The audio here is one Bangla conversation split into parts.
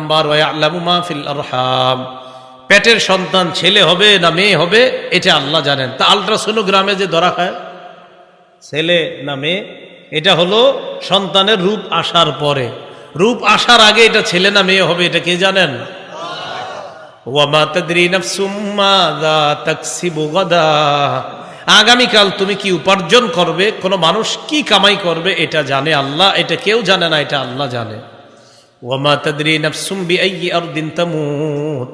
নাম্বার ওয়া ইয়ালামু মা ফিল আরহাম, পেটের সন্তান ছেলে হবে না মেয়ে হবে এটা আল্লাহ জানেন। তা আলট্রাসোনোগ্রামে যে ধরা হয় ছেলে না মেয়ে, এটা হলো সন্তানের রূপ আসার পরে। রূপ আসার আগে এটা ছেলে না মেয়ে হবে এটা কে জানেন? ওয়া মা তাদরি নাফসুম মাযা তাকসিবু গাদা, আগামীকাল তুমি কি উপার্জন করবে, কোন মানুষ কি কামাই করবে এটা জানে আল্লাহ, এটা কেউ জানে না, এটা আল্লাহ জানে। ওয়া মা তাদরি নাফসুম বিআইয়ি আরদিন তামুত,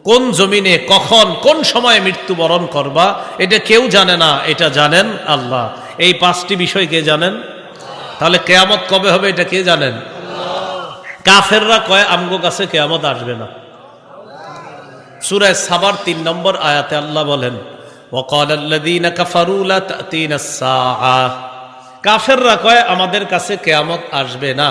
কোন জমিনে কখন কোন সময়ে মৃত্যুবরণ করবা এটা কেউ জানে না, এটা জানেন আল্লাহ। এই পাঁচটি বিষয় কে জানেন? তাহলে কিয়ামত কবে হবে এটা কে জানেন? কাফেররা কয় আমগো কাছে কিয়ামত আসবে না। সূরা সাবার 3 নম্বর আয়াতে আল্লাহ বলেন ওয়াকালাল্লাযীনা কাফারু লা তা'তিনাস সাআহ, কাফেররা কয় আমাদের কাছে কিয়ামত আসবে না।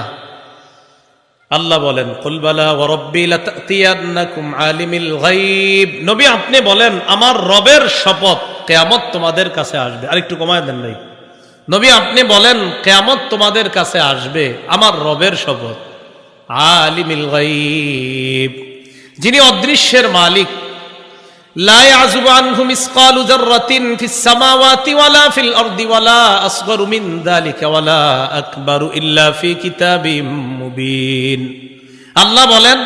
আল্লাহ বলেন কুল বালা ওয়া রাব্বি লাতা'তিয়ান্নাকুম আলিমিল গায়ব, নবী আপনি বলেন আমার রবের শপথ কিয়ামত তোমাদের কাছে আসবে। আরেকটু কমায় দেন নাই, নবী আপনি বলেন কিয়ামত তোমাদের কাছে আসবে, আমার রবের শপথ। আলিমিল গায়ব, যিনি অদৃশ্যের মালিক। লা ইয়াযুবু আনহু মিসকালু যাররাতিন ফিস সামাওয়াতি ওয়ালা ফিল আরদি ওয়ালা আসগরু মিন যালিকা ওয়ালা আকবারু ইল্লা ফি কিতাবিম মুবিন। আল্লাহ বলেন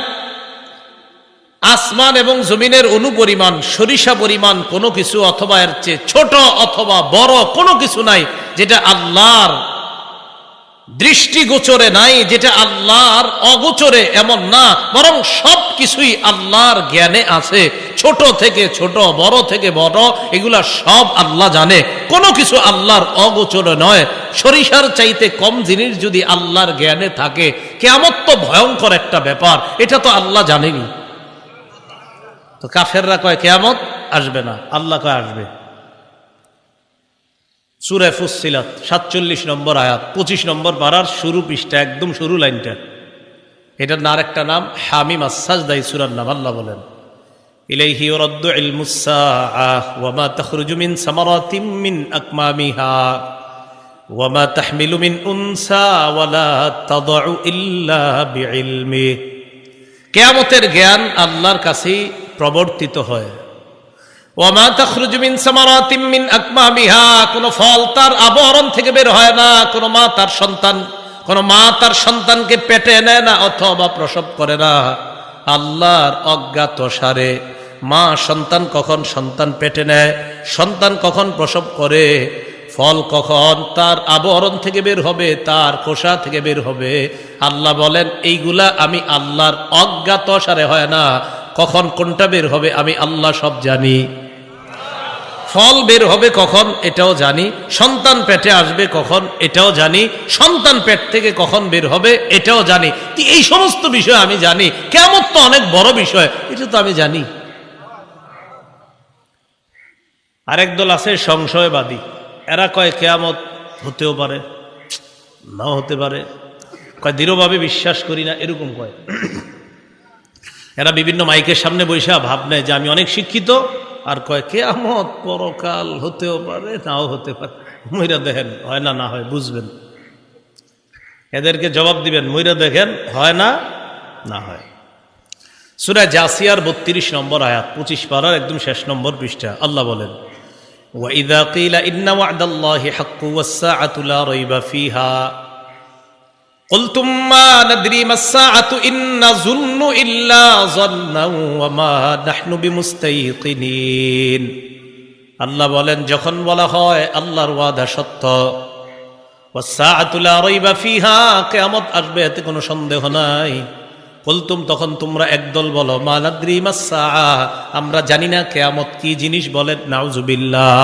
আসমান এবং জমিনের অনুপরিমাণ, সরিষা পরিমাণ কোনো কিছু অথবা এর চেয়ে ছোট অথবা বড় কোনো কিছু নাই যেটা আল্লাহর দৃষ্টিগোচরে নাই, যেটা আল্লাহর অগোচরে এমন না, বরং সব কিছুই আল্লাহর জ্ঞানে আছে। ছোট থেকে ছোট, বড় থেকে বড়, এগুলা সব আল্লাহ জানে। কোনো কিছু আল্লাহর অগোচরে নয়। সরিষার চাইতে কম জিনিস যদি আল্লাহর জ্ঞানে থাকে, কিয়ামত তো ভয়ঙ্কর একটা ব্যাপার, এটা তো আল্লাহ জানেনি। তো কাফেররা কয় কিয়ামত আসবে না, আল্লাহ কয় আসবে। সূরা ফুসসিলাত 47 নম্বর আয়াত 25 নম্বর পারার শুরু পৃষ্ঠা, একদম শুরু লাইনটা। এটার না আরেকটা নাম হামিম আস-সাজদা, এই সূরার নাম। আল্লাহ বলেন ইলাইহি ইউরাদ্দু ইলমুস সাআহ ওয়া মা তাখরুজু মিন সামারাতিন মিন আকমামিহা ওয়া মা তাহমিলু মিন উনসা ওয়া লা তাদউ ইল্লা বিইলমিহি, কিয়ামতের জ্ঞান আল্লাহর কাছেই প্রবর্তিত হয়। ওয়া মা তাখরুজু মিন সামারাতিন মিন আকমামিহা, কোন ফল তার আবরণ থেকে বের হয় না। কোন মা তার সন্তানকে পেটে নেয় না অথবা প্রসব করে না। আল্লাহর অজ্ঞাত সারে মা সন্তান কখন সন্তান পেটে নেয়, সন্তান কখন প্রসব করে, ফল কখন তার আবরণ থেকে বের হবে, তার কোষা থেকে বের হবে, আল্লাহ বলেন এইগুলা আমি আল্লাহর অজ্ঞাত সারে হয় না। কখন কোনটা বের হবে আমি আল্লাহ সব জানি। ফল বের হবে কখন এটাও জানি, সন্তান পেটে আসবে কখন এটাও জানি, সন্তান পেট থেকে কখন বের হবে এটাও জানি। এই সমস্ত বিষয় আমি জানি। কিয়ামত তো অনেক বড় বিষয়, এটা তো আমি জানি। আরেক দল আছে সংশয়বাদী, এরা কয় কিয়ামত হতেও পারে, নাও হতে পারে, কয় দৃঢ়ভাবে বিশ্বাস করি না, এরকম কয়। এরা বিভিন্ন মাইকের সামনে বসে ভাব নেয় যে আমি অনেক শিক্ষিত, আর কয় কিয়ামত পরকাল হতেও পারে, নাও হতে পারে। মইরা দেখেন হয় না, না হয় বুঝবেন। এদেরকে জবাব দিবেন মইরা দেখেন হয় না, না হয়। সূরা জাসিয়ার 32 নম্বর আয়াত 25 পারার একদম শেষ নম্বর পৃষ্ঠা। আল্লাহ বলেন ওয়া ইযা কিলা ইন্না ওয়া'দাল্লাহি হাক্কুন ওয়াস সাআতু লা রাইবা ফিহা قلتم ما ندري ما الساعة إن نظن إلا ظنا وما نحن بمستيقنين। আল্লাহ বলেন যখন বলা হয় আল্লাহর ওয়াদা সত্য, ওয়াস-সাআতু লা রাইবা ফিহা, কিয়ামত আসবে এতে কোনো সন্দেহ নাই। কুলতুম, তখন তোমরা একদল বলো মা নাদরি মাস-সাআ, আমরা জানি না কিয়ামত কি জিনিস। বলেন নাউযুবিল্লাহ,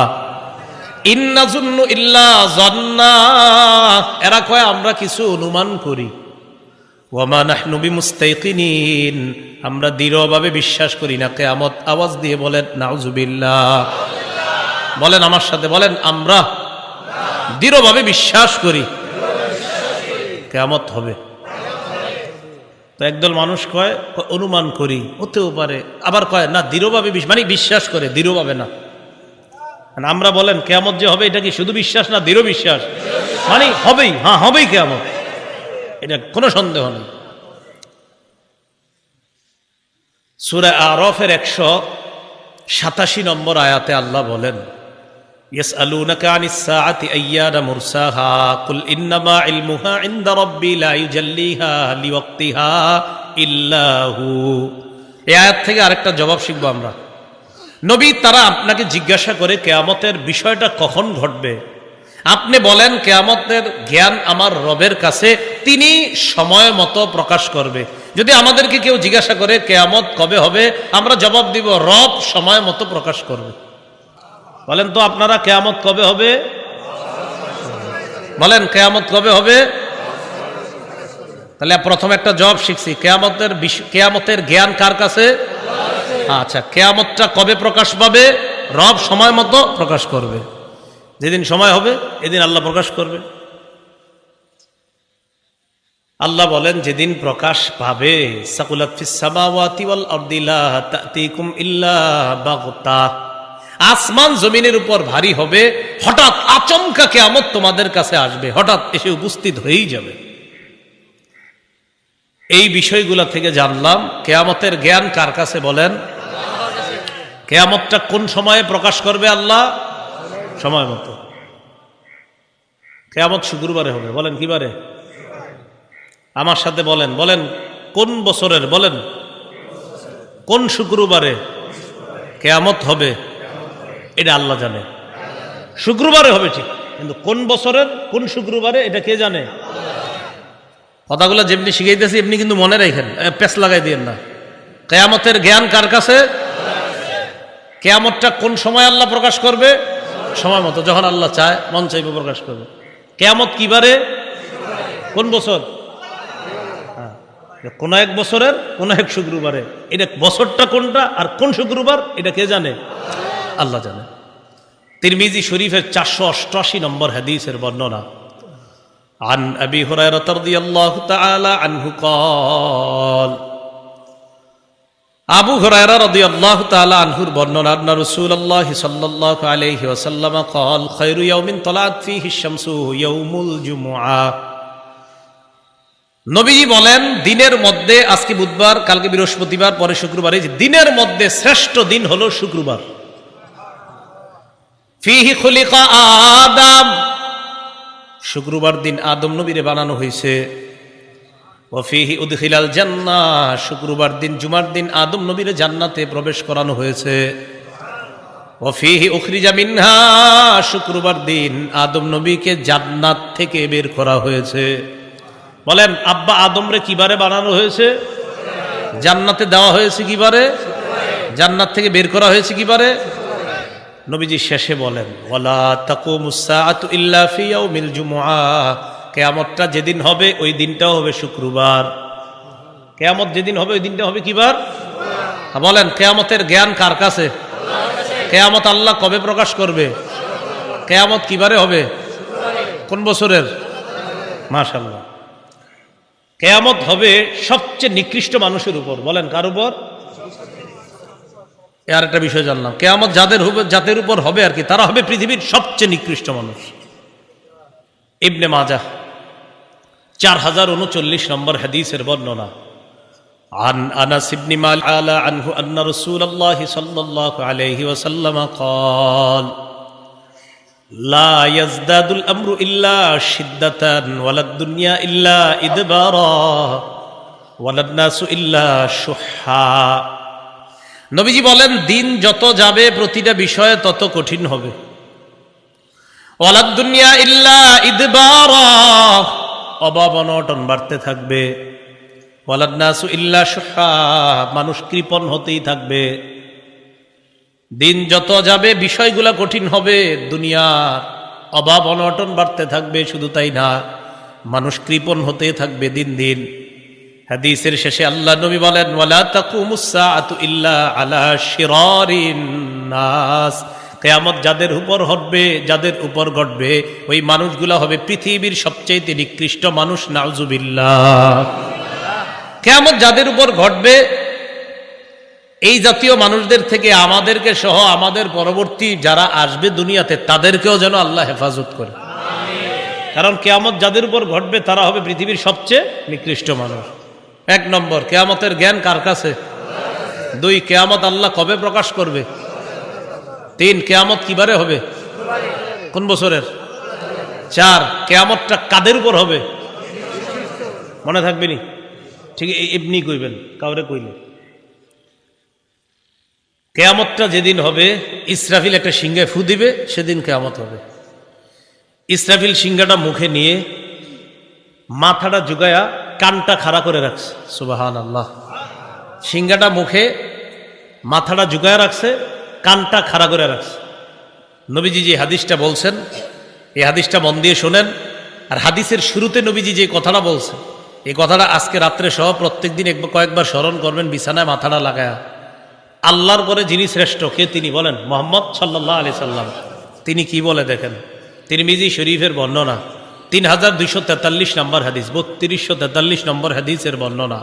ইন্না যুন্নু ইল্লা যান্না, এরা কয় আমরা কিছু অনুমান করি। ওয়া মা নাহনু বিমুস্তাইকিনিন, আমরা দৃঢ়ভাবে বিশ্বাস করি না কিয়ামত। আওয়াজ দিয়ে বলেন নাউযুবিল্লাহ, বলেন আমার সাথে, বলেন আমরা দৃঢ়ভাবে বিশ্বাস করি কিয়ামত হবে। তো একদল মানুষ কয় অনুমান করি, হতেও পারে, আবার কয় না দৃঢ়ভাবে মানে বিশ্বাস করে, দৃঢ়ভাবে না। আমরা বলেন কিয়ামত যে হবে এটা কি শুধু বিশ্বাস না দৃঢ় বিশ্বাস? মানে হবেই, হ্যাঁ হবেই কিয়ামত, এটা কোনো সন্দেহ নেই। সূরা আরাফের 187 নম্বর আয়াতে আল্লাহ বলেন, ইয়াসআলুনাকা আনিস সাআতি আইয়ানা মুরসাহা কুল ইন্নামা ইলমুহা ইনদা রাব্বি লা ইউজাল্লিহা লিওয়াক্তিহা ইল্লা হু। এই আয়াত থেকে আরেকটা জবাব শিখবো আমরা। নবী, তারা আপনাকে জিজ্ঞাসা করে কিয়ামতের বিষয়টা কখন ঘটবে, আপনি বলেন কিয়ামতের জ্ঞান আমার রবের কাছে, তিনি সময় মতো প্রকাশ করবে। যদি আমাদেরকে কেউ জিজ্ঞাসা করে কিয়ামত কবে হবে, আমরা জবাব দিব রব সময় মতো প্রকাশ করবে। বলেন তো আপনারা কিয়ামত কবে হবে? বলেন কিয়ামত কবে হবে? তাহলে প্রথম একটা জবাব শিখছি, কিয়ামতের জ্ঞান কার কাছে? আচ্ছা, কিয়ামতটা কবে প্রকাশ পাবে? রব সময় মতো প্রকাশ করবে। যেদিন সময় হবে এদিন আল্লাহ প্রকাশ করবে। আল্লাহ বলেন যেদিন প্রকাশ পাবে, সাকুলাত ফিস সামাওয়াতি ওয়াল আরদি লা তা'তিকুম ইল্লা বাগতা, আসমান জমিনের উপর ভারী হবে, হঠাৎ আচমকা কিয়ামত তোমাদের কাছে আসবে, হঠাৎ এসে উপস্থিত হয়েই যাবে। এই বিষয়গুলো থেকে জানলাম কিয়ামতের জ্ঞান কার কাছে বলেন? কিয়ামতটা কোন সময়ে প্রকাশ করবে আল্লাহ? সময় মতো। কিয়ামত শুক্রবারে হবে। বলেন কি বারে? আমার সাথে বলেন, বলেন কোন বছরের? বলেন কোন শুক্রবারে কিয়ামত হবে? এটা আল্লাহ জানে। শুক্রবারে হবে ঠিক, কিন্তু কোন বছরের কোন শুক্রবারে এটা কে জানে? কথাগুলো যেমনি শিখাইতেছি এমনি কিন্তু মনে রাখেন, পেছ লাগাই দিয়েন না। কিয়ামতের জ্ঞান কার কাছে? কিয়ামতটা কোন সময় আল্লাহ প্রকাশ করবে? সময় মতো, যখন আল্লাহ চায়, মন চাইবে প্রকাশ করবে। কিয়ামত কিবারে? কোন বছর? কোন এক বছরের কোন এক শুক্রবারে। এটা বছরটা কোনটা আর কোন শুক্রবার এটা কে জানে? আল্লাহ জানে। তিরমিজি শরীফের 488 নম্বর হাদিসের বর্ণনা, عن أبي هريرة رضي الله تعالى عنه قال, আবু হুরায়রা রাদিয়াল্লাহু তাআলা আনহুর বর্ণনা, আন্না রাসূলুল্লাহ সাল্লাল্লাহু আলাইহি ওয়াসাল্লাম قال خير يوم طلعت فيه الشمس يوم الجمعة। নবীজি বলেন দিনের মধ্যে, আজকে বুধবার, কালকে বৃহস্পতিবার, পরে শুক্রবার, এই দিনের মধ্যে শ্রেষ্ঠ দিন হলো শুক্রবার। ফিহি খুলিকা আদম, শুক্রবার দিন আদম নবীরে বানানো হয়েছে। ওয়াফিহি উদখিলাল জান্নাহ, শুক্রবার দিন জুমার দিন আদম নবীরে জান্নাতে প্রবেশ করানো হয়েছে। ওয়াফিহি উখরিজা মিনহা, শুক্রবার দিন আদম নবীকে জান্নাত থেকে বের করা হয়েছে। বলেন আব্বা আদমরে কিবারে বানানো হয়েছে? জান্নাতে দেওয়া হয়েছে কিবারে? জান্নাত থেকে বের করা হয়েছে কিবারে? নবীজি শেষে বলেন, ওয়ালা তাকুমুস সাআতু ইল্লা ফি ইয়াউমিল জুমআহ, কিয়ামতটা যেদিন হবে ওই দিনটাও হবে শুক্রবার। কিয়ামত যেদিন হবে ওই দিনটা হবে কিবার? বলেন কিয়ামতের জ্ঞান কার কাছে? কিয়ামত আল্লাহ কবে প্রকাশ করবে? কিয়ামত কিবারে হবে? কোন বছরের? মাশাআল্লাহ। কিয়ামত হবে সবচেয়ে নিকৃষ্ট মানুষের উপর। বলেন কার উপর? আর একটা বিষয় জানলাম, কিয়ামত যাদের উপর হবে আর কি, তারা হবে পৃথিবীর সবচেয়ে নিকৃষ্ট মানুষ। ইবনে মাজাহ 4039 নম্বর হাদিসের বর্ণনা, عن أنس بن مالك عنه أن رسول الله صلى الله عليه وسلم قال لا يزداد الأمر إلا شدة ولا الدنيا إلا إدبارا ولا الناس إلا شحا। নবীজি বলেন দিন যত যাবে প্রতিটা বিষয়ে তত কঠিন হবে। ওয়ালাদ দুনিয়া ইল্লা ইদবারা, অভাব অনটন বাড়তে থাকবে। ওয়ালাদ নাসু ইল্লা শুহা, মানুষ কৃপণ হতেই থাকবে। দিন যত যাবে বিষয়গুলা কঠিন হবে, দুনিয়ার অভাব অনটন বাড়তে থাকবে। শুধু তাই না, মানুষ কৃপণ হতে থাকবে দিন দিন। হাদিসের শেষে আল্লাহ নবী বলেন, ওয়ালা তাকুমুস সাআতু ইল্লা আলা শিরারিন নাস, কিয়ামত যাদের উপর ঘটবে ওই মানুষগুলা হবে পৃথিবীর সবচেয়ে নিকৃষ্ট মানুষ। নাউজুবিল্লাহ। কিয়ামত যাদের উপর ঘটবে এই জাতীয় মানুষদের থেকে আমাদেরকে সহ আমাদের পরবর্তী যারা আসবে দুনিয়াতে তাদেরকেও যেন আল্লাহ হেফাজত করে। কারণ কিয়ামত যাদের উপর ঘটবে তারা হবে পৃথিবীর সবচেয়ে নিকৃষ্ট মানুষ। এক নম্বর, কিয়ামতের জ্ঞান কার কাছে? 2 কিয়ামত আল্লাহ কবে প্রকাশ করবে? 3 কিয়ামত কিবারে হবে? কোন বছরের? 4 কিয়ামতটা কাদের উপর হবে? মনে থাকবে নি? ঠিক এমনি কইবেন, কাউরে কইলে। কিয়ামতটা যেদিন হবে, ইসরাফিল একটা সিংহায় ফু দিবে, সেদিন কিয়ামত হবে। ইসরাফিল সিংহাটা মুখে নিয়ে মাথাটা জুগায়া কানটা খাড়া করে রাখছে। সুবহানাল্লাহ। সিংহাটা মুখে, মাথাটা জুগায়া রাখছে, কানটা খাড়া করে রাখছে। নবীজি যে হাদিসটা বলছেন, এই হাদিসটা মন দিয়ে শোনেন। আর হাদিসের শুরুতে নবীজি যে কথাটা বলছেন, এই কথাটা আজকে রাত্রে সহ প্রত্যেকদিন কয়েকবার স্মরণ করবেন, বিছানায় মাথাটা লাগায়া। আল্লাহর পরে যিনি শ্রেষ্ঠ, কে তিনি বলেন? মুহাম্মদ সাল্লাল্লাহু আলাইহি সাল্লাম। তিনি কি বলে দেখেন, তিরমিজি শরীফের বর্ণনা, 3243 নম্বর হাদিস, 3243 নম্বর হাদিসের বর্ণনা।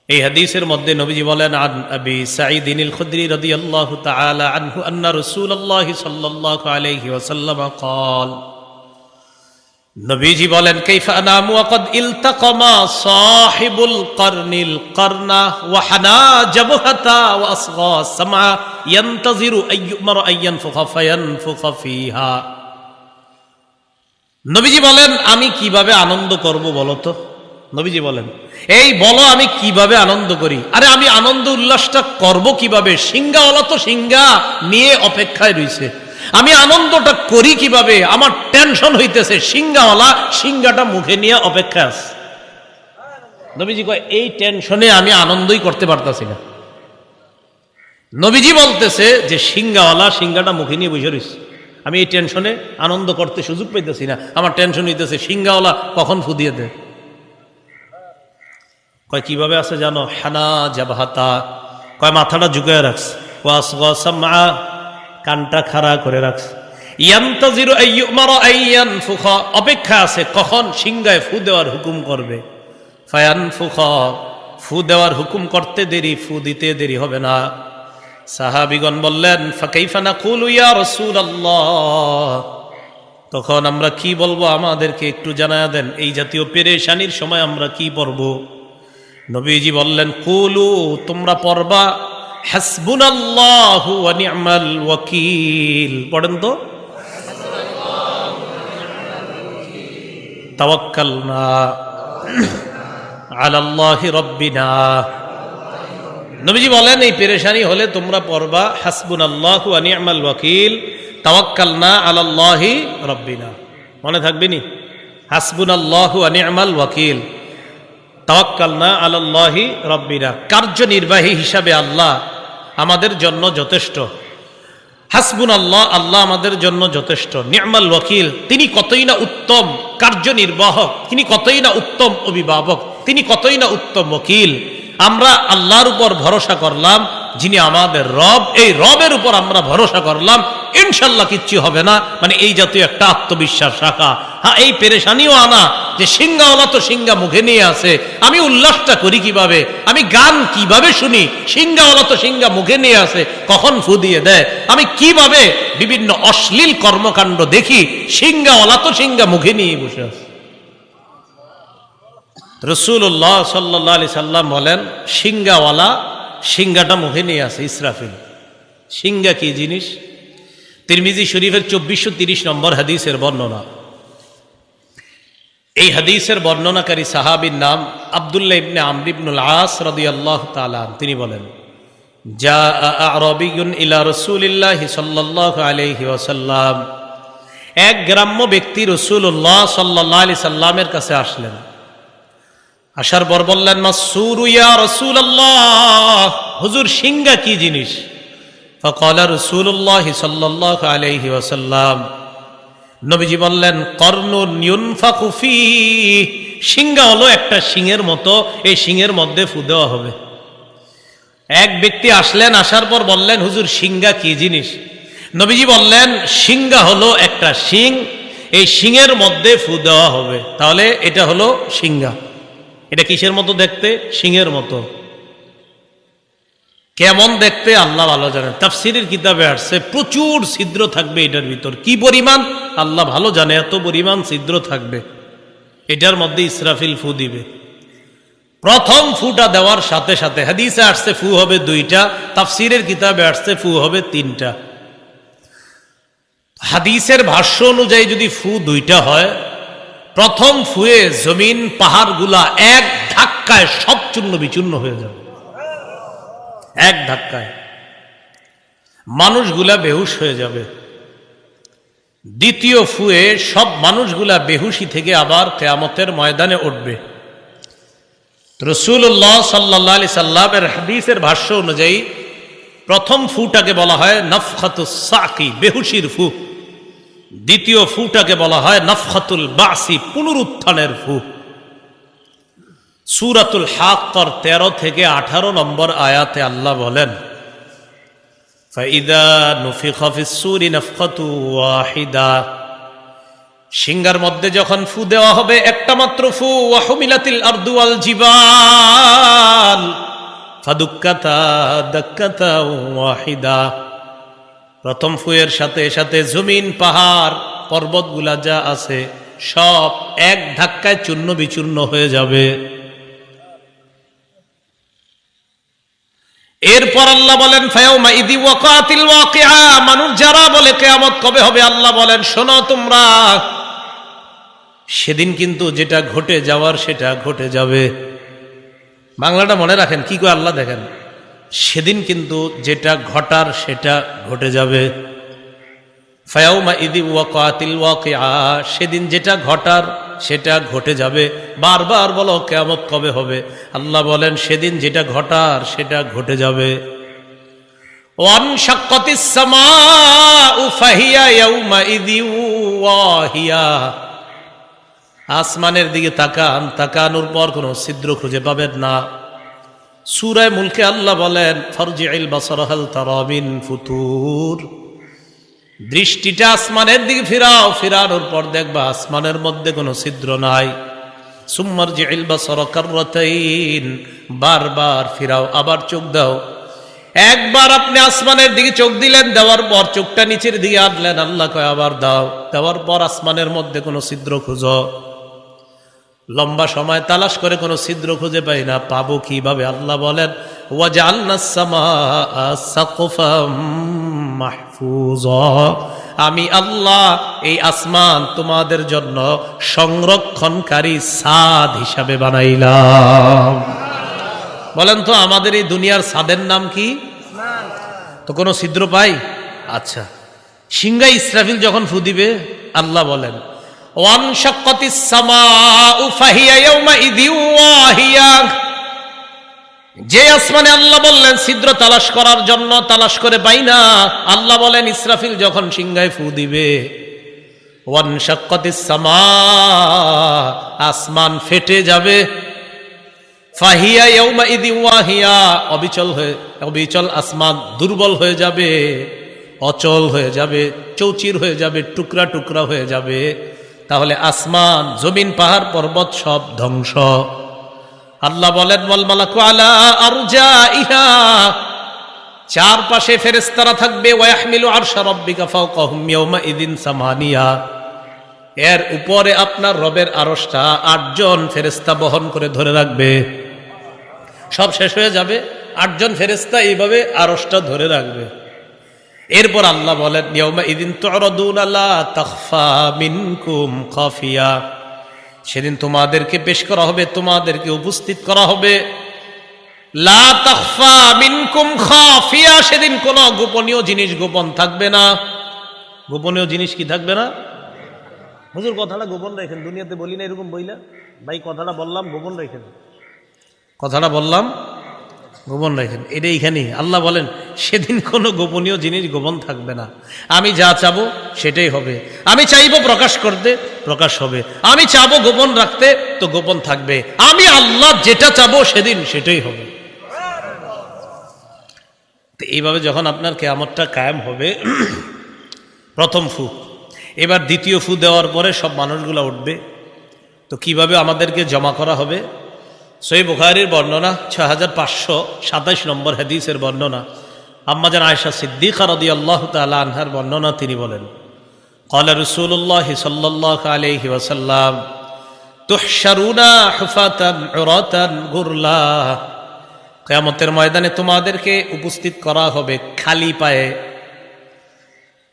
এই হাদিসের মধ্যে নবীজি বলেন, আন আবি সাঈদ আল খুদরি রাদিয়াল্লাহু তাআলা আনহু আন্না রাসূলুল্লাহ সাল্লাল্লাহু আলাইহি ওয়াসাল্লাম قال, নবীজি বলেন, কাইফা আনামু ওয়া ক্বাদ ইলতাকামা সাহিবুল করনিল করনা ওয়া হানা জাবহাতা ওয়া আসগা সামআ ইয়ানতাজিরু আইয়ুমার আইয়ানফুখা ফায়ানফুখা ফিহা। নবীজি বলেন, আমি কিভাবে আনন্দ করব বলো তো? নবীজি বলেন, এই বলো আমি কিভাবে আনন্দ করি? আরে আমি আনন্দ উল্লাসটা করব কিভাবে? সিংহাওয়ালা তো সিংহা নিয়ে অপেক্ষায় রইছে। আমি আনন্দটা করি কিভাবে? আমার টেনশন হইতেছে, সিংহাওয়ালা সিংহাটা মুখে নিয়ে অপেক্ষায় আছে। নবীজি কয়, এই টেনশনে আমি আনন্দই করতে পারতাছি না। নবীজি বলতেছে যে সিংহাওয়ালা সিংহাটা মুখে নিয়ে বসে রইছে, আমি এই টেনশনে আনন্দ করতে সুযোগ পাইতেছি না। আমার টেনশন হইতেছে সিংহাওয়ালা কখন ফু দিয়ে দেয়। কয় কিভাবে আছে জানো? হানা জাবহাতা, কয় মাথাটা ঝুঁকে রাখছে, ওয়াসগা সামআ, কানটা খাড়া করে রাখছে, ইয়ানতাজিরু আইয়ুমারা আইয়ানফুখা, অপেক্ষা আছে কখন সিংহায় ফু দেওয়ার হুকুম করবে। ফায়ানফুখা, ফু দেওয়ার হুকুম করতে দেরি, ফু দিতে দেরি হবে না। সাহাবীগণ বললেন, ফাকাইফা নাকুলু ইয়া রাসূলুল্লাহ, তখন আমরা কি বলবো? আমাদেরকে একটু জানায়া দেন, এই জাতীয় পেরেশানির সময় আমরা কি পড়ব? নবীজি বললেন, কুলু, তোমরা পড়বা হাসবুনাল্লাহু ওয়া নি'মাল ওয়াকিল। পড়েন তো, তাওয়াক্কালনা আলাল্লাহি রাব্বিনা। নবীজি বলেন, এই পেরেশানি হলে তোমরা পড়বা হাসবুনাল্লাহু ওয়া নি'মাল ওয়াকিল, তাওয়াক্কালনা আলাল্লাহি রাব্বিনা। মনে থাকবে নি? হাসবুনাল্লাহু ওয়া নি'মাল ওয়াকিল, তাওয়াক্কালনা আলাল্লাহি রাব্বিনা। কার্যনির্বাহী হিসাবে আল্লাহ আমাদের জন্য যথেষ্ট। হাসবুনাল্লাহ, আল্লাহ আমাদের জন্য যথেষ্ট। নি'মাল ওয়াকিল, তিনি কতই না উত্তম কার্যনির্বাহক, তিনি কতই না উত্তম অভিভাবক, তিনি কতই না উত্তম ওকিল। আমরা আল্লাহর উপর ভরসা করলাম, যিনি আমাদের রব, এই রবের উপর আমরা ভরসা করলাম, ইনশাল্লাহ কিচ্ছু হবে না। মানে এই জাতীয় একটা আত্মবিশ্বাস রাখা। হ্যাঁ, এই পেরেশানিও আনা যে সিংহাওয়ালা তো সিংহা মুখে নিয়ে আসে, আমি উল্লাসটা করি কিভাবে? আমি গান কিভাবে শুনি? সিংহাওয়ালা তো সিংহা মুখে নিয়ে আসে, কখন ফু দিয়ে দেয়? আমি কিভাবে বিভিন্ন অশ্লীল কর্মকাণ্ড দেখি? সিংহাওয়ালা তো সিংহা মুখে নিয়ে বসে আছে। রাসূলুল্লাহ সাল্লাল্লাহু আলাইহি সাল্লাম বলেন, সিংহাওয়ালা সিংহাটা মুখে নিয়ে আসে ইসরাফিল। সিংহা কি জিনিস? তিরমিজি শরীফের 2430 নম্বর হাদিসের বর্ণনা। এই হাদিসের বর্ণনাকারী সাহাবীর নাম আব্দুল্লাহ ইবনে আমর ইবনুল আস রাদিয়াল্লাহু তাআলা। তিনি বলেন, জাআ আরাবিয়ুন ইলা রাসূলিল্লাহি সাল্লাল্লাহু আলাইহি ওয়াসাল্লাম, এক গ্রাম্য ব্যক্তি রাসূলুল্লাহ সাল্লাল্লাহু আলাইহি সাল্লামের কাছে আসলেন। আসার পর বললেন, মাসসুরু ইয়া রাসূলুল্লাহ, হুজুর সিংহা কি জিনিস? ফাকালা রাসূলুল্লাহ সাল্লাল্লাহু আলাইহি ওয়াসাল্লাম, নবীজি বললেন, কর্নুন ইউনফাকু ফীহি, সিংহা হলো একটা শিংয়ের মতো, এই শিংয়ের মধ্যে ফু দেওয়া হবে। এক ব্যক্তি আসলেন, আসার পর বললেন, হুজুর সিংহা কি জিনিস? নবীজি বললেন, সিংহা হলো একটা শিং, এই শিংয়ের মধ্যে ফু দেওয়া হবে। তাহলে এটা হলো সিংহা। এটা কিসের মতো দেখতে? শিংয়ের মতো। কেমন দেখতে আল্লাহ ভালো জানেন। তাফসীরের কিতাবে আসছে প্রচুর ছিদ্র থাকবে এটার ভিতর। কি পরিমাণ আল্লাহ ভালো জানে, এত পরিমাণ ছিদ্র থাকবে। এটার মধ্যে ইসরাফিল ফু দিবে। প্রথম ফুটা দেওয়ার সাথে সাথে হাদিসে আসছে ফু হবে 2টা, তাফসীরের কিতাবে আসছে ফু হবে 3টা। হাদিসের ভাষ্য অনুযায়ী যদি ফু 2টা হয়, প্রথম ফুয়ে জমিন পাহাড়গুলা এক ধাক্কায় সব চূর্ণ বিচূর্ণ হয়ে যাবে, এক ধাক্কায়। মানুষগুলা বেহুশ হয়ে যাবে। দ্বিতীয় ফুয়ে সব মানুষগুলা বেহুশি থেকে আবার কিয়ামতের ময়দানে উঠবে। রাসূলুল্লাহ সাল্লাল্লাহু আলাইহি সাল্লামের হাদিসের ভাষ্য অনুযায়ী প্রথম ফুটাকে বলা হয় নাফখাতুস সাকি, বেহুশির ফু। দ্বিতীয় ফুটাকে বলা হয় নাফখাতুল বাসি, পুনরুত্থানের ফু। সূরাতুল হাক্কার 13 থেকে 18 নম্বর আয়াতে আল্লাহ বলেন, ফাইদা নুফিখা ফিস-সূরি নাফখাতু ওয়াহিদা, সিংহার মধ্যে যখন ফু দেওয়া হবে, একটা মাত্র ফু, ওয়া হুমিলাতিল আরদু ওয়াল জিবাল ফাদুক্কাতা দাক্কাতা ওয়াহিদা, প্রথম ফুয়ের সাথে সাথে জমিন পাহাড় পর্বতগুলা যা আছে সব এক ধাক্কায় চূর্ণ বিচূর্ণ হয়ে যাবে। এরপর আল্লাহ বলেন ফায়াউমা ইদি ওয়াকাতিল ওয়াকিআ, মানুষ যারা বলে কিয়ামত কবে হবে, আল্লাহ বলেন শোনো তোমরা, সেদিন কিন্তু যেটা ঘটে যাওয়ার সেটা ঘটে যাবে। বাংলাটা মনে রাখেন, কি কয় আল্লাহ দেখেন, সেদিন কিন্তু যেটা ঘটার সেটা ঘটে যাবে। ফায়াউমা ইদি ওয়াকাতিল ওয়াকিআ, সেদিন যেটা ঘটার সেটা ঘটে যাবে। বারবার বলো কিয়ামত কবে হবে, আল্লাহ বলেন সেদিন যেটা ঘটার সেটা ঘটে যাবে। ওয়ানশাক্কাতিস সামাউ ফাহিয়া ইয়াউমা ইদি ওয়াহিয়া, আসমানের দিকে তাকান, তাকানোর পর কোনো ছিদ্র খুঁজে পাবেন না। সূরা মুলকে আল্লাহ বলেন ফারজিইল বাসারা হাল তারা মিন ফুতুর, দৃষ্টিটা আসমানের দিকে ফিরাও, ফিরানোর পর দেখবা আসমানের মধ্যে কোনো ছিদ্র নাই। সুম্মারজিইল বাসারা কাররাতাইন, বারবার ফিরাও, আবার চোখ দাও। একবার আপনি আসমানের দিকে চোখ দিলেন, দেওয়ার পর চোখটা নিচের দিকে আনলেন, আল্লাহ কয় আবার দাও, দেওয়ার পর আসমানের মধ্যে কোনো ছিদ্র খুঁজো। লম্বা সময় তালাশ করে কোনো ছিদ্র খুঁজে পাই না, পাবো কিভাবে? আল্লাহ বলেন ওয়াজআলনাস সামাআ সাকফাম মাহফুজা, আমি আল্লাহ এই আসমান তোমাদের জন্য সংরক্ষণকারী ছাদ হিসাবে বানাইলাম। বলেন তো আমাদের এই দুনিয়ার ছাদের নাম কি? তো কোনো ছিদ্র পাই? আচ্ছা, সিংহা ইসরাফিল যখন ফু দিবে, আল্লাহ বলেন ওয়ানশাক্কাতিস সামাউ ফাহিয়া ইয়াউমাইযি ওয়াহিয়া, যে আসমানে আল্লাহ বললেন ছিদ্র তালাশ করার জন্য, তালাশ করে পাই না, আল্লাহ বলেন ইসরাফিল যখন সিংহায় ফু দিবে, ওয়ানশাক্কাতিস সামা, আসমান ফেটে যাবে। ফাহিয়া ইয়াউমাইযি ওয়াহিয়া, অবিচল আসমান দুর্বল হয়ে যাবে, অচল হয়ে যাবে, চৌচির হয়ে যাবে, টুকরা টুকরা হয়ে যাবে। তাহলে আসমান, জমিন, পাহাড়, পর্বত সব ধ্বংস। আল্লাহ বলেন ওয়াল মালাকু আলা আরজাইহা, চারপাশে ফেরেশতারা থাকবে। ওয়া ইয়াহমিলু আরশা রাব্বিকা ফাওকাহুম ইয়াওমাইযিন সামানিয়া, এর উপরে আপনার রবের আরশটা 8 জন ফেরেশতা বহন করে ধরে রাখবে। সব শেষ হয়ে যাবে, 8 জন ফেরেশতা এইভাবে আরশটা ধরে রাখবে। এরপর আল্লাহ বলেন ইয়াউমাইযিন তু'রাদুনা লা তাখফা মিনকুম খাফিয়া, সেদিন তোমাদেরকে পেশ করা হবে, তোমাদেরকে উপস্থিত করা হবে। লা তাখফা মিনকুম খাফিয়া, সেদিন কোনো গোপনীয় জিনিস গোপন থাকবে না। গোপনীয় জিনিস কি থাকবে না? হুজুর কথাটা গোপন রাখেন, দুনিয়াতে বলি না এরকম বইলা, ভাই কথাটা বললাম গোপন রাখেন, কথাটা বললাম গোপন রাখেন, এটা এইখানেই আল্লাহ বলেন সেদিন কোনো গোপনীয় জিনিস গোপন থাকবে না। আমি যা চাবো সেটাই হবে, আমি চাইবো প্রকাশ করতে প্রকাশ হবে, আমি চাবো গোপন রাখতে তো গোপন থাকবে। আমি আল্লাহ যেটা চাবো সেদিন সেটাই হবে। তো এইভাবে যখন আপনার কিয়ামতটা কায়েম হবে, প্রথম ফু, এবার দ্বিতীয় ফু দেওয়ার পরে সব মানুষগুলো উঠবে। তো কিভাবে আমাদেরকে জমা করা হবে? সহিহ বুখারীর বর্ণনা 6527 নম্বর হাদিসের বর্ণনা, আম্মাজান আয়েশা সিদ্দিকা রাদিয়াল্লাহু তাআলা আনহার বর্ণনা। তিনি বলেন ক্বালা রাসূলুল্লাহ সাল্লাল্লাহু আলাইহি ওয়াসাল্লাম, তুহশারুনা হুফাতান উরাতান গুরলা, কিয়ামতের ময়দানে তোমাদেরকে উপস্থিত করা হবে খালি পায়ে,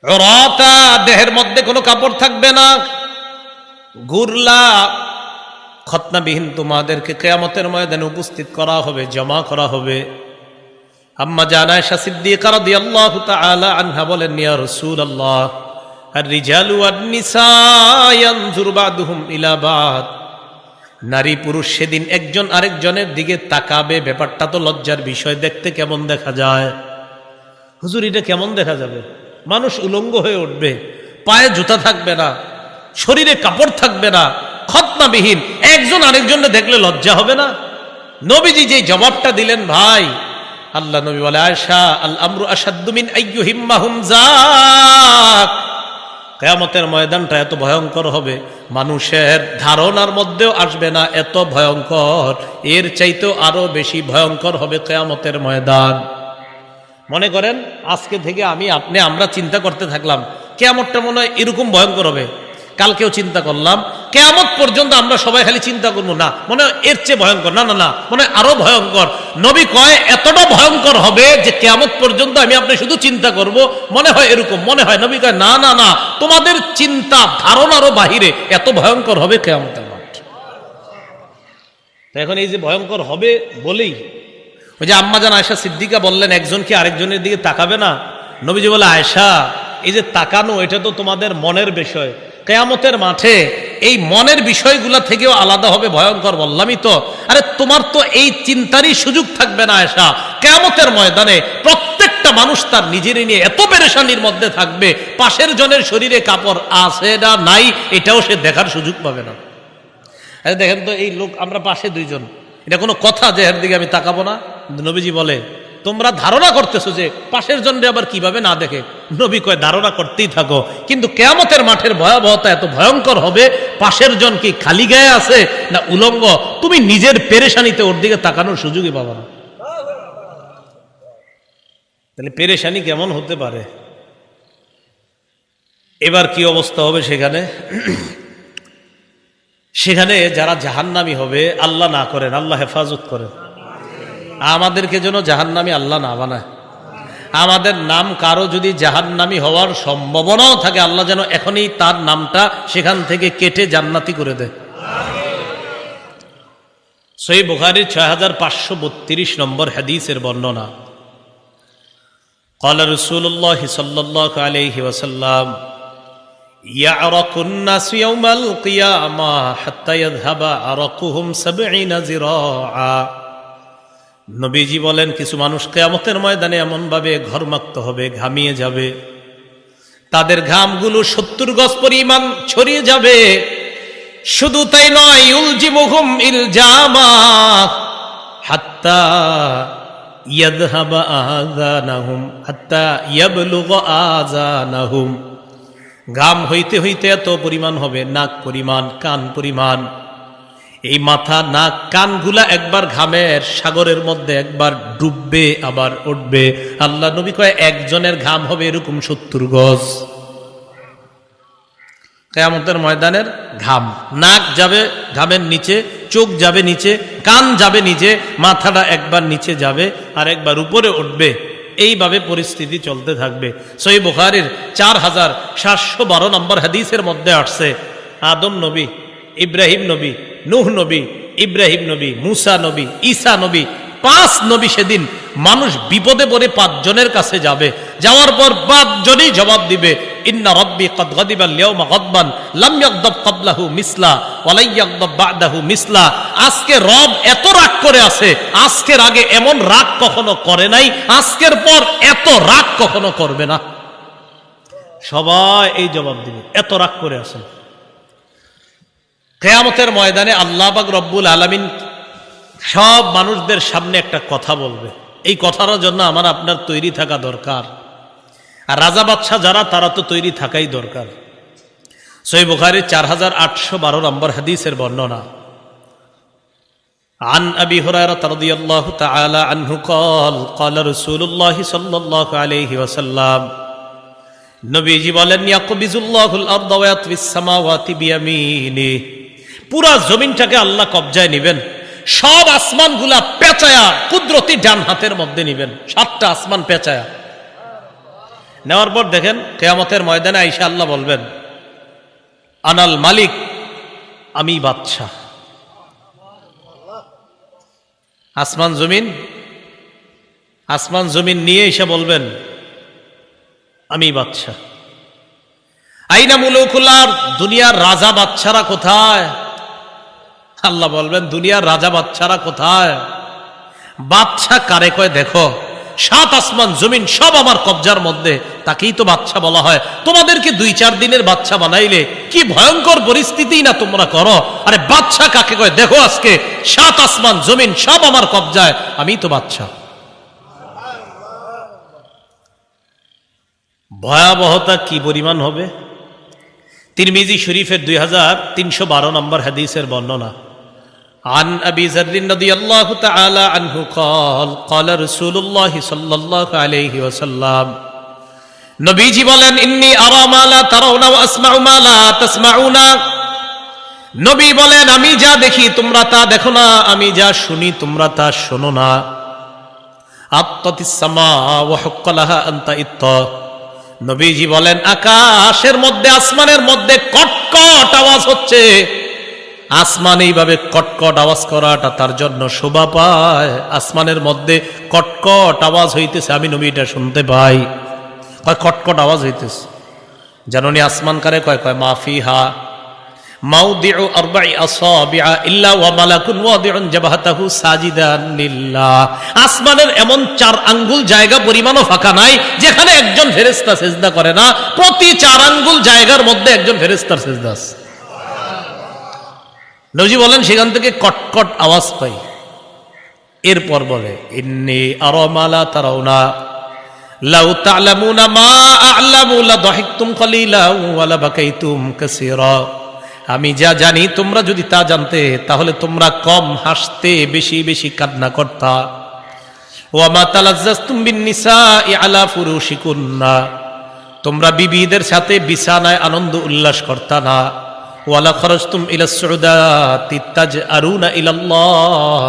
উরাতা দেহের মধ্যে কোনো কাপড় থাকবে না, গুরলা খতনাবিহীন তোমাদেরকে কিয়ামতের ময়দানে উপস্থিত করা হবে, জমা করা হবে। আম্মা জান আয়েশা সিদ্দিকা রাদিয়াল্লাহু তাআলা আনহা বলেন, ইয়া রাসূলুল্লাহ আর-রিজালু ওয়ান-নিসা ইয়ানজুরু বা'দুহুম ইলা বা'দ, নারী পুরুষ সেদিন একজন আরেকজনের দিকে তাকাবে, ব্যাপারটা তো লজ্জার বিষয়। দেখতে কেমন দেখা যায়? হুজুর এটা কেমন দেখা যাবে? মানুষ উলঙ্গ হয়ে উঠবে, পায়ে জুতা থাকবে না, শরীরে কাপড় থাকবে না, খতনাবিহীন, একজন আরেকজনকে দেখলে লজ্জা হবে না? নবীজি যে জবাবটা দিলেন ভাই, আল্লাহ নবী বলে, আয়েশা আল আমরু আশাদ্দু মিন আইয়ুহিম্মাহুম যাক, কিয়ামতের ময়দানটা এত ভয়ঙ্কর হবে, মানুষের ধারণার মধ্যেও আসবে না এত ভয়ঙ্কর। এর চাইতেও আরো বেশি ভয়ঙ্কর হবে কিয়ামতের ময়দান। মনে করেন আজকে থেকে আমি আপনি আমরা চিন্তা করতে থাকলাম কিয়ামতটা মনে হয় এরকম ভয়ঙ্কর হবে, কালকেও চিন্তা করলাম, কিয়ামত পর্যন্ত আমরা সবাই খালি চিন্তা করবো না মনে হয় এর চেয়ে ভয়ঙ্কর, না না না মনে হয় আরো ভয়ঙ্কর। নবী কয় এতটা ভয়ঙ্কর হবে যে কিয়ামত পর্যন্ত আমি আপনি শুধু চিন্তা করব মনে হয় এরকম, মনে হয়। নবী কয় না না না, তোমাদের চিন্তা ধারণারও বাহিরে এত ভয়ঙ্কর হবে কিয়ামতের মাঠ। এখন এই যে ভয়ঙ্কর হবে বলেই ওই যে আম্মা জান আয়েশা সিদ্দিকা বললেন, একজন কি আরেকজনের দিকে তাকাবে না? নবীজি বলে, আয়েশা এই যে তাকানো এটা তো তোমাদের মনের বিষয়, কিয়ামতের মাঠে এই মনের বিষয়গুলা থেকেও আলাদা হবে ভয়ঙ্কর। বললামই তো, আরে তোমার তো এই চিন্তারই সুযোগ থাকবে না আয়েশা। কিয়ামতের ময়দানে প্রত্যেকটা মানুষ তার নিজের নিয়ে এত পেরেশানির মধ্যে থাকবে, পাশের জনের শরীরে কাপড় আছে না নাই এটাও সে দেখার সুযোগ পাবে না। আরে দেখেন তো এই লোক, আমরা পাশে দুইজন, এটা কোনো কথা যে এর দিকে আমি তাকাবো না? নবীজি বলে, তোমরা ধারণা করতেছো যে পাশের জনরে আবার কিভাবে না দেখে। নবী কয় ধারণা করতেই থাকো, কিন্তু কিয়ামতের মাঠের ভয়াবহতা এত ভয়ঙ্কর হবে, পাশের জন কি খালি গায়ে আছে না উলঙ্গ, তুমি নিজের পেরেশানিতে ওর দিকে তাকানোর সুযোগই পাবে না। তাহলে পেরেশানি কেমন হতে পারে? এবার কি অবস্থা হবে সেখানে? সেখানে যারা জাহান্নামী হবে, আল্লাহ না করেন, আল্লাহ হেফাজত করেন, আমাদেরকে যেন জাহান্নামী আল্লাহ না বানায়। আমাদের নাম কারো যদি জাহান্নামী হওয়ার সম্ভাবনাও থাকে, আল্লাহ যেন এখনই তার নামটা সেখান থেকে কেটে জান্নাতি করে দেয়। সহিহ বুখারীর 6532 নম্বর হাদিসের বর্ণনা, قال رسول الله صلى الله عليه وسلم يعرق الناس يوم القيامة حتى يذهب عرقهم 70 ذراعا। নবীজি বলেন, কিছু মানুষ কিয়ামতের ময়দানে এমন ভাবে ঘর্মাক্ত হবে, ঘামিয়ে যাবে, তাদের ঘামগুলো 70 গজ পরিমাণ ছড়িয়ে যাবে। শুধু তাই নয়, ইউলজিমুহুম ইলজামা হাত্তা ইয়াযহাবা আযানাহুম হাত্তা ইয়াবলুগা আযানাহুম। ঘাম হইতে হইতে এত পরিমাণ হবে, নাক পরিমাণ, কান পরিমাণ, এই মাথা নাক কানগুলা একবার ঘামের সাগরের মধ্যে একবার ডুববে আবার উঠবে। আল্লাহ নবী কয় একজনের ঘাম হবে এরকম 70 গজ। কিয়ামতের ময়দানের ঘাম, নাক যাবে ঘামের নিচে, চোখ যাবে নিচে, কান যাবে নিচে, মাথাটা একবার নিচে যাবে আর একবার উপরে উঠবে। এইভাবে পরিস্থিতি চলতে থাকবে। সহিহ বুখারীর 4712 নম্বর হাদিসের মধ্যে আসছে, আদম নবী, ইব্রাহিম নবী, নূহ নবী, ইব্রাহিম নবী, মুসা নবী, ঈসা নবী, 5 নবী সেদিন মানুষ বিপদে পড়ে 5 জনের কাছে যাবে। যাওয়ার পর 5 জনই জবাব দিবে, ইন্না রাব্বি ক্বাদ গাদিবা আল-ইয়াওমা গাদবান লাম ইয়াগদাব ক্বাবলাহু মিসলা ওয়া লা ইয়াগদাব বা'দাহু মিসলা। আজকে রব এত রাগ করে আছে, আজকের আগে এমন রাগ কখনো করে নাই, আজকের পর এত রাগ কখনো করবে না। সবাই এই জবাব দিবে, এত রাগ করে আছেন। কিয়ামতের ময়দানে আল্লাহ পাক রব্বুল আলামিন সব মানুষদের সামনে একটা কথা বলবে। এই কথার জন্য আমার আপনার তৈরি থাকা দরকার, আর রাজা বাদশাহ যারা তারা তো তৈরি থাকাই দরকার। সহিহ বুখারীর 4812 নম্বর হাদিসের বর্ণনা, عن أبي هريرة رضي الله تعالى عنه قال قال رسول الله صلى الله عليه وسلم নবীজি বলেন, ইয়াকবিজুল্লাহুল আরদা ওয়া ইয়াতওয়িস সামাওয়াতি বিয়ামিনিহি, পুরা জমিনটাকে আল্লাহ কবজায় নিবেন, সব আসমানগুলা পেঁচায়া কুদরতি ডান হাতের মধ্যে নিবেন, 7টা আসমান পেঁচায়া নেওয়ার পর দেখেন কিয়ামতের ময়দানে আইসা আল্লাহ বলবেন, আনাল মালিক, আমি বাদশাহ। আসমান জমিন নিয়ে এসে বলবেন, আমি বাদশাহ। আইনা মুলুকুল্লাহ, দুনিয়ার রাজা বাদশারা কোথায়? আল্লাহ বলবেন, দুনিয়ার রাজা বাদশারা কোথায়? বাদশাহ কারে কয় দেখো, 7 আসমান জমিন সব আমার কবজার মধ্যে, তাকেই তো বাদশাহ বলা হয়। তোমাদেরকে 2-4 দিনের বাদশাহ বানাইলে কি ভয়ঙ্কর পরিস্থিতি না তোমরা করো। আরে বাদশাহ কাকে কয় দেখো, আজকে 7 আসমান জমিন সব আমার কবজায়, আমি তো বাদশাহ। ভয়াবহতা কি পরিমাণ হবে। তিরমিজি শরীফের 2312 নম্বর হাদিসের বর্ণনা, عن أبي ذر رضي الله تعالى عنه قال قال رسول الله صلى الله عليه وسلم, নবীজি বলেন, ইন্নী আরা মা লা তারাউনা ওয়া আসমাউ মা লা তাসমাউনা। নবী বলেন, আমি যা দেখি তোমরা তা দেখো না, আমি যা শুনি তোমরা তা শোনো না। আত্তাতিস সামা ওয়া হুক্কা লাহা আন তাইত্ত। নবীজি বলেন, আকাশের মধ্যে আসমানের মধ্যে কটকট আওয়াজ হচ্ছে। আসমান এইভাবে কটকট আওয়াজ করাটা তার জন্য শোভা পায়। আসমানের মধ্যে কটকট আওয়াজ হইতেছে, আমি নবী এটা শুনতে পাই। কয় কটকট আওয়াজ হইতেছে, জাননি আসমান কারে কয়? কয় মাফিহা মাউদিউ আরবাই আসাবিআ ইল্লা ওয়া মালাকুন ওয়াদিউন জাবহাতাহু সাজিদান লিল্লাহ। আসমানের এমন 4 আঙ্গুল জায়গা পরিমাণও ফাঁকা নাই যেখানে একজন ফেরেশতা সিজদা করে না। প্রতি 4 আঙ্গুল জায়গার মধ্যে একজন ফেরেশতার সিজদা আছে। নবী বলেন, সেখান থেকে কটকট আওয়াজ পাই। এরপর বলে, ইন্নী আরা মা লা তারাউনা লাউ তা'লামুনা মা আ'লামু লা দাহিকতুম কালিলান ওয়া লা বাকাইতুম কাসীরা। আমি যা জানি তোমরা যদি তা জানতে, তাহলে তোমরা কম হাসতে, বেশি বেশি কান্না করতা। ওয়া মা তালাজ্জাজতুম বিন নিসাই আলা ফুরুশিকুন্না, তোমরা বিবিদের সাথে বিছানায় আনন্দ উল্লাস করতা না। ওয়ালা খরজতুম ইলা সুউদাতি তাজআরুনা ইলাল্লাহ,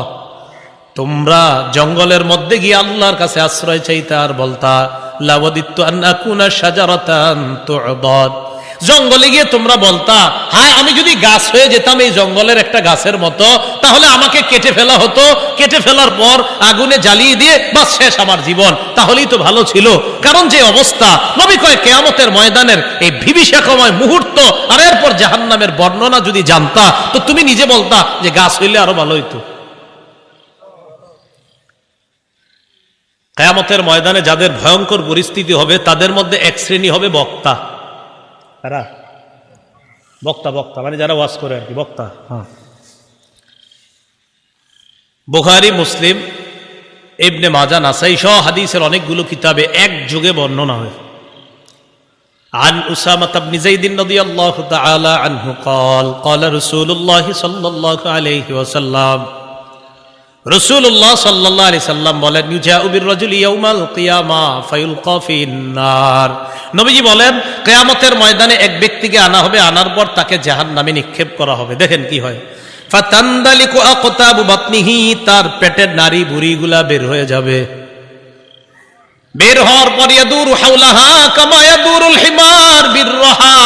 তোমরা জঙ্গলের মধ্যে গিয়ে আল্লাহর কাছে আশ্রয় চাইতা আর বলতা, লাওয়াদিতু আন আকুনা শাজারাতান তু'বাদ। জঙ্গলে গিয়ে তোমরা বলতা, হায় আমি যদি গাছ হয়ে যেতাম এই জঙ্গলের একটা গাছের মতো, তাহলে আমাকে কেটে ফেলা হতো, কেটে ফেলার পর আগুনে জ্বালিয়ে দিয়ে বাস শেষ আমার জীবন, তাহলেই তো ভালো ছিল। কারণ যে অবস্থা, নবী কয় কিয়ামতের ময়দানের এই বিভীষিকাময় মুহূর্ত আর এরপর জাহান্নামের বর্ণনা যদি জানতা, তো তুমি নিজে বলতা যে গাছ হইলে আরো ভালো হইতো। কিয়ামতের ময়দানে যাদের ভয়ঙ্কর পরিস্থিতি হবে, তাদের মধ্যে এক শ্রেণী হবে বক্তা। কারা? বক্তা। বক্তা মানে যারা ওয়াজ করে আর কি, বক্তা। হ্যাঁ, বুখারী, মুসলিম, ইবনে মাজাহ, নাসাই সহ হাদিসের অনেকগুলো কিতাবে এক যুগে বর্ণনা হয়। عن أسامة بن زيد رضي الله تعالى عنه قال قال رسول الله صلى الله عليه وسلم, রাসূলুল্লাহ সাল্লাল্লাহু আলাইহি সাল্লাম বলেন, ইউজাউ বির-রাজুলি ইয়াউমাল কিয়ামা ফায়ুলকা ফিন-নার। নবীজি বলেন, কিয়ামতের ময়দানে এক ব্যক্তিকে আনা হবে, আনার পর তাকে জাহান্নামে নিক্ষেপ করা হবে। দেখেন কি হয়, ফাতানদালিকু আকতাবু বাতনিহি, তার পেটের নাড়ি ভুঁড়িগুলা বের হয়ে যাবে। বের হওয়ার পর ইয়াদুরু হাওলাহা কামা ইয়াদুরুল হিমার বির-রাহা,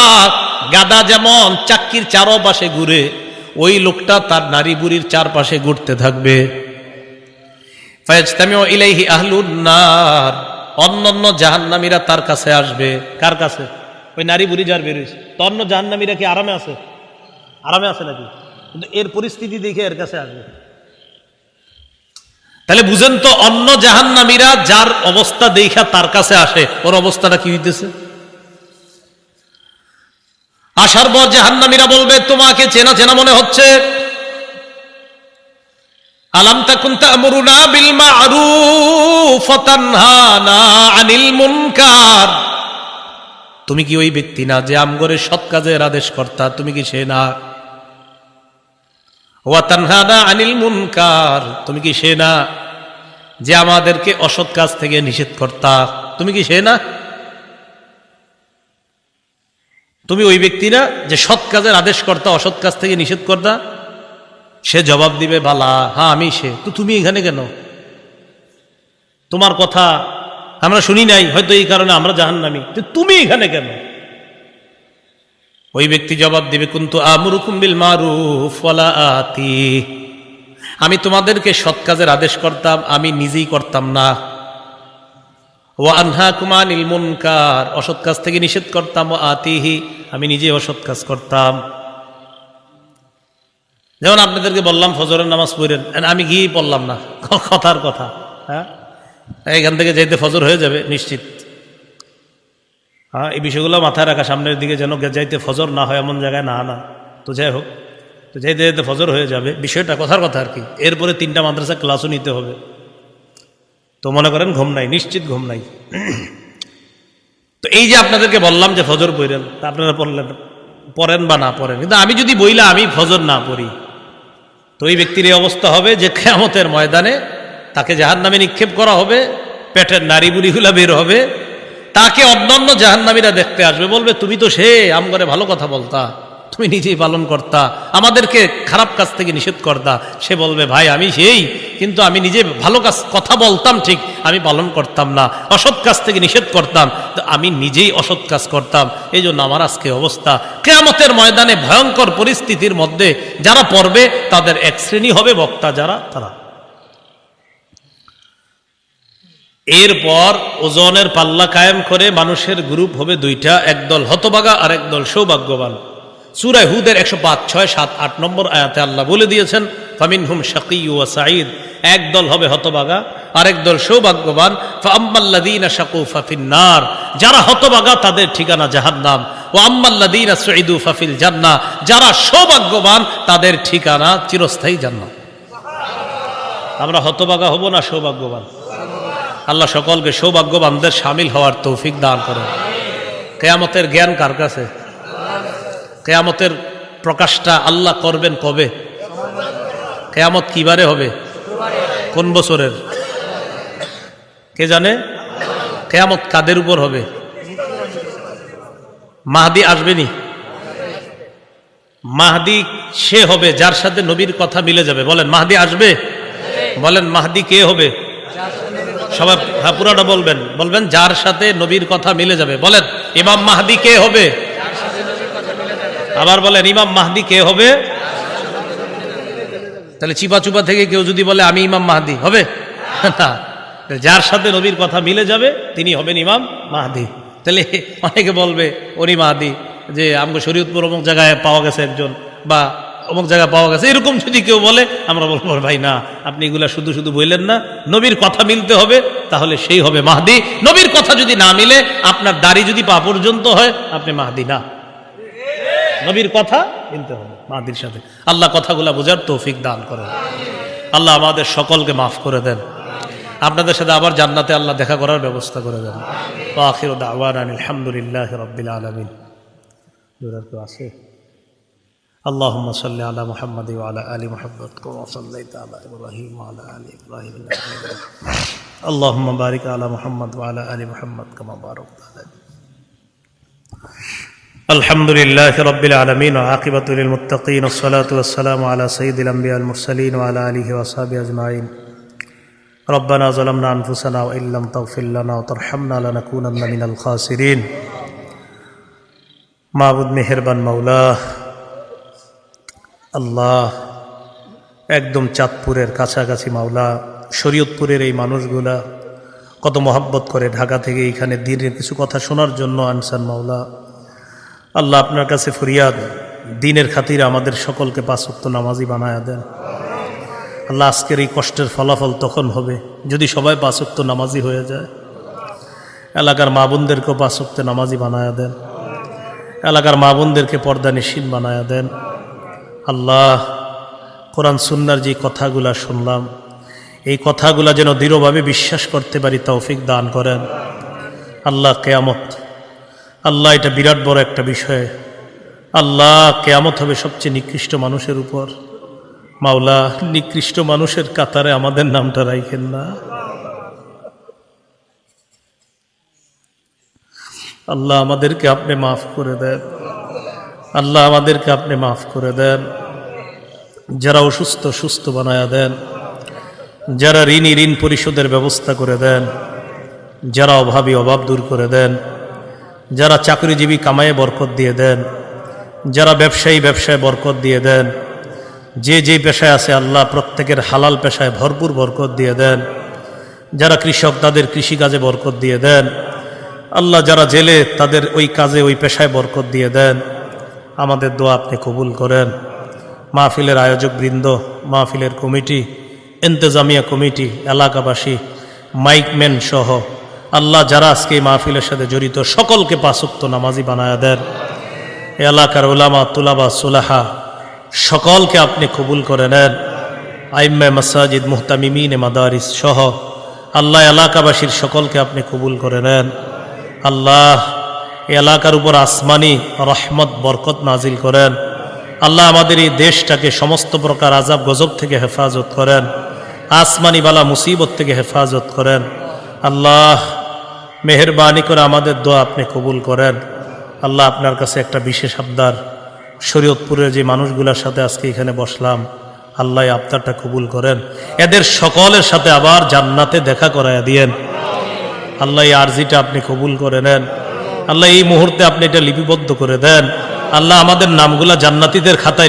গাধা যেমন চাক্কির চারপাশে ঘুরে, ওই লোকটা তার নারী বুড়ির চারপাশে ঘুরতে থাকবে। ফায়াজতামিউ ইলাইহি আহলুন নার, অন্যান্য জাহান্নামীরা তার কাছে আসবে। কার কাছে? ওই নারী বুড়ি যার বের হয়েছে। তো অন্য জাহান্নামীরা কি আরামে আছে? আরামে আছে নাকি? কিন্তু এর পরিস্থিতি দেখে এর কাছে আসবে। তাহলে বুঝেন তো, অন্য জাহান্নামীরা যার অবস্থা দেখা তার কাছে আসে, ওর অবস্থাটা কি হইতেছে? আসার পর জাহান্নামীরা বলবে, তোমাকে চেনা চেনা মনে হচ্ছে। আলাম তাকুন তা'মুরুনা বিল মা'রুফ ওয়া তানহানা আনিল মুনকার, তুমি কি ওই ব্যক্তি না যে আমগরে সৎ কাজের আদেশ কর্তা? তুমি কি সে না? ওয়া তানহানা আনিল মুনকার, তুমি কি সে না যে আমাদেরকে অসৎ কাজ থেকে নিষেধ কর্তা? তুমি কি সে না? তুমি ওই ব্যক্তি না যে সৎ কাজের আদেশ কর্তা, অসৎ কাজ থেকে নিষেধ কর্তা? সে জবাব দিবে, বালা, হ্যাঁ আমি সে। তো তুমি এখানে কেন? তোমার কথা আমরা শুনি নাই, হয়তো এই কারণে আমরা জাহান্নামী, তো তুমি এখানে কেন? ওই ব্যক্তি জবাব দিবে, কুনতু আমুরুকুম বিল মারুফ ওয়ালা আতি, আমি তোমাদেরকে সৎ কাজের আদেশ করতাম, আমি নিজেই করতাম না। ওয়া আনহাকুম আনিল মুনকার, অসৎ কাজ থেকে নিষেধ করতাম। ওয়া আতিহি, আমি নিজে অসৎ কাজ করতাম। যেমন আপনাদেরকে বললাম ফজরের নামাজ পড়েন, আমি গিয়েই পড়লাম না, কথার কথা। হ্যাঁ, এখান থেকে যাইতে ফজর হয়ে যাবে নিশ্চিত। হ্যাঁ, এই বিষয়গুলো মাথায় রাখা, সামনের দিকে যেন যাইতে ফজর না হয় এমন জায়গায় না না। তো যাই হোক, তো যাইতে যাইতে ফজর হয়ে যাবে, বিষয়টা কথার কথা আর কি। এরপরে 3টা মাদ্রাসা ক্লাসও নিতে হবে। তো মনে করেন ঘুম নাই, নিশ্চিত ঘুম নাই। তো এই যে আপনাদেরকে বললাম যে ফজর পড়েন, তা আপনারা পড়েন বা না পড়েন, কিন্তু আমি যদি বইলা আমি ফজর না পড়ি, তো এই ব্যক্তির এই অবস্থা হবে যে কিয়ামতের ময়দানে তাকে জাহান্নামে নিক্ষেপ করা হবে, পেটের নাড়িবুড়িগুলা বের হবে, তাকে অন্যান্য জাহান্নামীরা দেখতে আসবে, বলবে তুমি তো সে আমগরে ভালো কথা বলতা, তুমি নিজেই পালন করতা, আমাদেরকে খারাপ কাজ থেকে নিষেধ করতা। সে বলবে, ভাই আমি সেই, কিন্তু আমি নিজে ভালো কাজ কথা বলতাম ঠিক, আমি পালন করতাম না, অসৎ কাজ থেকে নিষেধ করতাম, তো আমি নিজেই অসৎ কাজ করতাম, এই জন্য আমার আজকে অবস্থা। কিয়ামতের ময়দানে ভয়ঙ্কর পরিস্থিতির মধ্যে যারা পড়বে তাদের এক শ্রেণী হবে বক্তা যারা, তারা। এরপর ওজনের পাল্লা কায়েম করে মানুষের গ্রুপ হবে 2টা, একদল হতভাগা আর একদল সৌভাগ্যবান। সূরা হুদের 105, 6, 7, 8 নম্বর আয়াতে আল্লাহ বলে দিয়েছেন, ফামিনহুম শাকিয়্যু ওয়া সাঈদ, একদল হবে হতভাগা আর একদল সৌভাগ্যবান। ফাআম্মাল্লাযীনা শাকু ফাফিন্নার, যারা হতভাগা তাদের ঠিকানা জাহান্নাম। ওয়া আম্মাল্লাযীনা সুঈদু ফাফিল জান্নাহ, যারা সৌভাগ্যবান তাদের ঠিকানা চিরস্থায়ী জান্নাত। আমরা হতভাগা হব না সৌভাগ্যবান? আল্লাহ সকলকে সৌভাগ্যবানদের শামিল হওয়ার তৌফিক দান করেন। কিয়ামতের জ্ঞান কার কাছে? কিয়ামতের প্রকাশটা আল্লাহ করবেন কবে? কিয়ামত কিবারে হবে? কোন বছরের? কে জানে? কিয়ামত কাদের উপর হবে? মাহদি আসবেনি। মাহদি সে হবে যার সাথে নবীর কথা মিলে যাবে। বলেন মাহদি আসবে? বলেন মাহদি কে হবে? সবাই পুরাটা বলবেন, বলবেন যার সাথে নবীর কথা মিলে যাবে। বলেন ইমাম মাহদি কে হবে? আবার বলেন ইমাম মাহদি কে হবে? তাহলে চিপা চুপা থেকে কেউ যদি বলে আমি ইমাম মাহদি, হবে না। যার সাথে নবীর কথা মিলে যাবে তিনি হবেন ইমাম মাহদি। তাহলে অনেকে বলবে উনি মাহদি, যে আমগো শরীয়তপুর অমুক জায়গায় পাওয়া গেছে একজন, বা অমুক জায়গায় পাওয়া গেছে, এরকম যদি কেউ বলে আমরা বলবো ভাই না, আপনি এগুলা শুধু শুধু বললেন না, নবীর কথা মিলতে হবে, তাহলে সেই হবে মাহদি। নবীর কথা যদি না মিলে, আপনার দাড়ি যদি পা পর্যন্ত হয়, আপনি মাহদি না। নবীর কথা মিলতে হবে মাহদির সাথে। আল্লাহ কথাগুলা বোঝার তৌফিক দান করেন। আল্লাহ আমাদের সকলকে মাফ করে দেন। আপনাদের সাথে আবার জান্নাতে আল্লাহ দেখা করার ব্যবস্থা করে দেন। ওয়া আখিরু দাওয়ানা আলহামদুলিল্লাহি রাব্বিল আলামিন। কেউ আছে? اللهم صل على محمد وعلى آل محمد كما صليت على إبراهيم وعلى آل إبراهيم إنك حميد مجيد. اللهم بارك على محمد وعلى آل محمد كما باركت على الحمد لله رب العالمين وعاقبة للمتقين والصلاة والسلام على سيد الأنبياء المرسلين وعلى آله وصحبه أجمعين. ربنا ظلمنا أنفسنا وإن لم تغفر لنا وترحمنا لنكونن من الخاسرين. মাবুদ মেহেরবান মাওলা আল্লাহ, একদম চাঁদপুরের কাছাকাছি মাওলা, শরীয়তপুরের এই মানুষগুলা কত মহব্বত করে ঢাকা থেকে এখানে দিনের কিছু কথা শোনার জন্য আনসান মাওলা। আল্লাহ আপনার কাছে ফরিয়াদ, দিনের খাতিরে আমাদের সকলকে 5 ওয়াক্ত নামাজি বানায়া দেন। আল্লাহ আজকের এই কষ্টের ফলাফল তখন হবে যদি সবাই 5 ওয়াক্ত নামাজি হয়ে যায়। এলাকার মা বোনদেরকেও 5 ওয়াক্ত নামাজি বানায়া দেন। এলাকার মা বোনদেরকে পর্দা নিশীন বানায়া দেন। আল্লাহ, কোরআন সুন্নাহর যে কথাগুলা শুনলাম, এই কথাগুলা যেন দৃঢ়ভাবে বিশ্বাস করতে পারি তৌফিক দান করেন। আল্লাহ কিয়ামত, আল্লাহ এটা বিরাট বড় একটা বিষয়। আল্লাহ কিয়ামত হবে সবচেয়ে নিকৃষ্ট মানুষের উপর। মাওলা, নিকৃষ্ট মানুষের কাতারে আমাদের নামটা রাখেন না। আল্লাহ আমাদেরকে আপনি মাফ করে দেন। আল্লাহ আমাদেরকে আপনি মাফ করে দেন, যারা অসুস্থ সুস্থ বানায়া দেন, যারা ঋণী ঋণ পরিশোধের ব্যবস্থা করে দেন, যারা অভাবী অভাব দূর করে দেন, যারা চাকরিজীবী কামায়ে বরকত দিয়ে দেন, যারা ব্যবসায়ী ব্যবসায় বরকত দিয়ে দেন, যে যেই পেশায় আছে আল্লাহ প্রত্যেকের হালাল পেশায় ভরপুর বরকত দিয়ে দেন, যারা কৃষক তাদের কৃষিকাজে বরকত দিয়ে দেন, আল্লাহ যারা জেলে তাদের ওই কাজে ওই পেশায় বরকত দিয়ে দেন। আমাদের দোয়া আপনি কবুল করেন। মাহফিলের আয়োজক বৃন্দ, মাহফিলের কমিটি, ইন্তেজামিয়া কমিটি, এলাকাবাসী, মাইকম্যান সহ আল্লাহ যারা আজকে এই মাহফিলের সাথে জড়িত সকলকে পাঁচ ওয়াক্ত নামাজি বানায়া দেন। এলাকার উলামা তুলাবা সুলাহা সকলকে আপনি কবুল করে নেন। আইম্মা মাসাজিদ মুহতামিমিন মাদারিস সহ আল্লাহ এলাকাবাসীর সকলকে আপনি কবুল করে নেন। আল্লাহ এলাকার উপর আসমানি রহমত বরকত নাজিল করেন। আল্লাহ আমাদের এই দেশটাকে সমস্ত প্রকার আযাব গজব থেকে হেফাজত করেন, আসমানি বালা মুসিবত থেকে হেফাজত করেন। আল্লাহ মেহেরবানি করে আমাদের দোয়া আপনি কবুল করেন। আল্লাহ আপনার কাছে একটা বিশেষ আবদার, শরীয়তপুরের যে মানুষগুলোর সাথে আজকে এখানে বসলাম, আল্লাহ আবদারটা কবুল করেন। এদের সকলের সাথে আবার জান্নাতে দেখা করায়া দিয়েন। আল্লাহ এই আরজিটা আপনি কবুল করে নেন। আল্লাহ এই মুহূর্তে আপনি এটা লিপিবদ্ধ করে দেন। আল্লাহ আমাদের নামগুলা জান্নাতীদের খাতায়